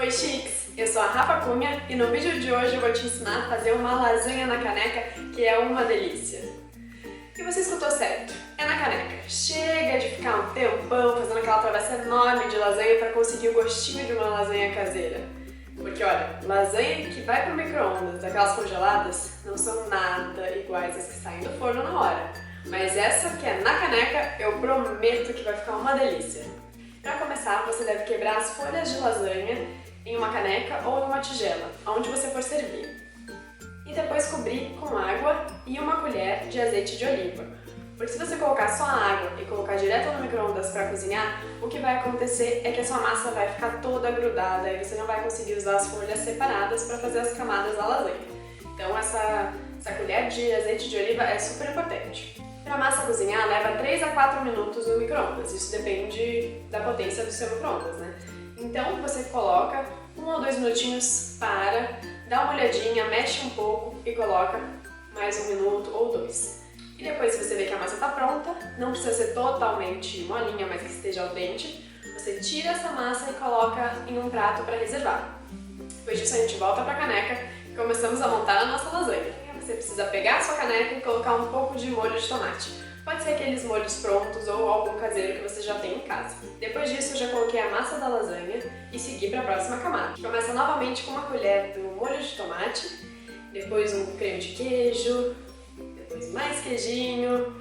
Oi Chiques, eu sou a Rafa Cunha e no vídeo de hoje eu vou te ensinar a fazer uma lasanha na caneca que é uma delícia. E você escutou certo, é na caneca. Chega de ficar um tempão fazendo aquela travessa enorme de lasanha para conseguir o gostinho de uma lasanha caseira. Porque olha, lasanha que vai pro micro-ondas, aquelas congeladas, não são nada iguais às que saem do forno na hora. Mas essa que é na caneca, eu prometo que vai ficar uma delícia. Para começar, você deve quebrar as folhas de lasanha em uma caneca ou numa tigela, onde você for servir. E depois cobrir com água e uma colher de azeite de oliva. Porque se você colocar só a água e colocar direto no micro-ondas para cozinhar, o que vai acontecer é que a sua massa vai ficar toda grudada e você não vai conseguir usar as folhas separadas para fazer as camadas da lasanha. Então essa colher de azeite de oliva é super importante. Para a massa cozinhar, leva 3 a 4 minutos no micro-ondas. Isso depende da potência do seu micro-ondas, né? Então você coloca 1 ou 2 minutinhos, dá uma olhadinha, mexe um pouco e coloca mais 1 minuto ou 2. E depois, se você vê que a massa está pronta, não precisa ser totalmente molinha, mas que esteja al dente, você tira essa massa e coloca em um prato para reservar. Depois disso a gente volta para a caneca e começamos a montar a nossa lasanha. Você precisa pegar a sua caneca e colocar um pouco de molho de tomate. Pode ser aqueles molhos prontos ou algum caseiro que você já tem em casa. Depois disso eu já coloquei a massa da lasanha e segui para a próxima camada. Começa novamente com uma colher do molho de tomate, depois um creme de queijo, depois mais queijinho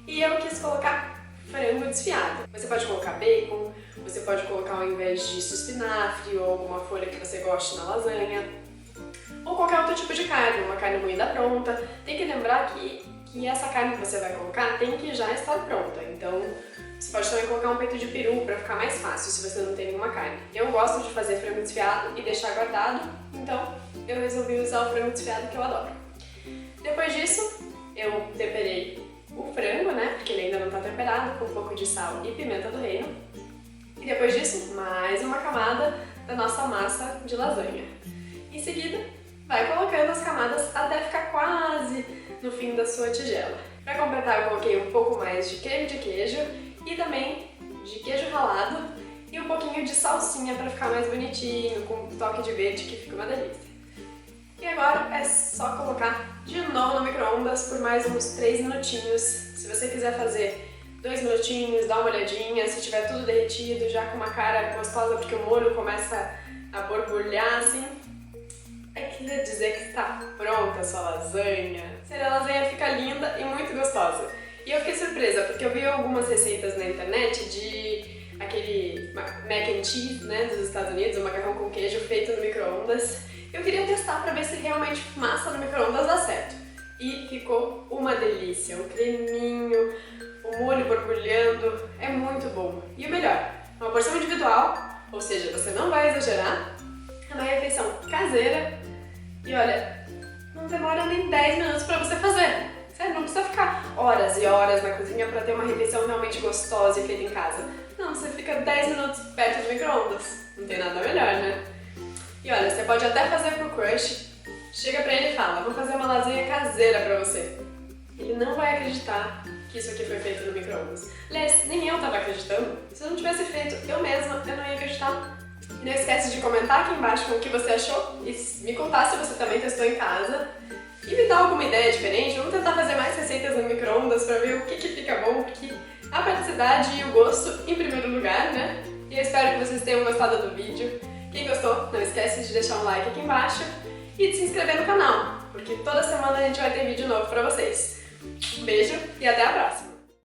e eu quis colocar frango desfiado. Você pode colocar bacon, você pode colocar ao invés disso espinafre ou alguma folha que você goste na lasanha, ou qualquer outro tipo de carne, uma carne moída pronta. Tem que lembrar que essa carne que você vai colocar tem que já estar pronta, então você pode também colocar um peito de peru para ficar mais fácil se você não tem nenhuma carne. Eu gosto de fazer frango desfiado e deixar guardado, então eu resolvi usar o frango desfiado que eu adoro. Depois disso, eu temperei o frango, né, porque ele ainda não está temperado, com um pouco de sal e pimenta do reino. E depois disso, mais uma camada da nossa massa de lasanha. Em seguida, vai colocando as camadas até ficar quase no fim da sua tigela. Para completar, eu coloquei um pouco mais de creme de queijo e também de queijo ralado e um pouquinho de salsinha para ficar mais bonitinho, com um toque de verde que fica uma delícia. E agora é só colocar de novo no micro-ondas por mais uns 3 minutinhos. Se você quiser fazer 2 minutinhos, dá uma olhadinha, se tiver tudo derretido, já com uma cara gostosa porque o molho começa a borbulhar assim, quer dizer que está pronta a sua lasanha. A lasanha fica linda e muito gostosa. E eu fiquei surpresa, porque eu vi algumas receitas na internet de aquele mac and cheese, né, dos Estados Unidos, o macarrão com queijo feito no micro-ondas. Eu queria testar para ver se realmente massa no micro-ondas dá certo. E ficou uma delícia, um creminho, o molho borbulhando, é muito bom. E o melhor, uma porção individual, ou seja, você não vai exagerar, é uma refeição caseira. E olha, não demora nem 10 minutos pra você fazer. Sério, não precisa ficar horas e horas na cozinha pra ter uma refeição realmente gostosa e feita em casa. Não, você fica 10 minutos perto do micro-ondas. Não tem nada melhor, né? E olha, você pode até fazer pro crush. Chega pra ele e fala, vou fazer uma lasanha caseira pra você. Ele não vai acreditar que isso aqui foi feito no micro-ondas. Aliás, nem eu tava acreditando. Se eu não tivesse feito eu mesma, eu não ia acreditar. E não esquece de comentar aqui embaixo o que você achou e me contar se você também testou em casa. E me dar alguma ideia diferente, vamos tentar fazer mais receitas no micro-ondas pra ver o que fica bom, porque a praticidade e o gosto em primeiro lugar, né? E eu espero que vocês tenham gostado do vídeo. Quem gostou, não esquece de deixar um like aqui embaixo e de se inscrever no canal, porque toda semana a gente vai ter vídeo novo pra vocês. Um beijo e até a próxima!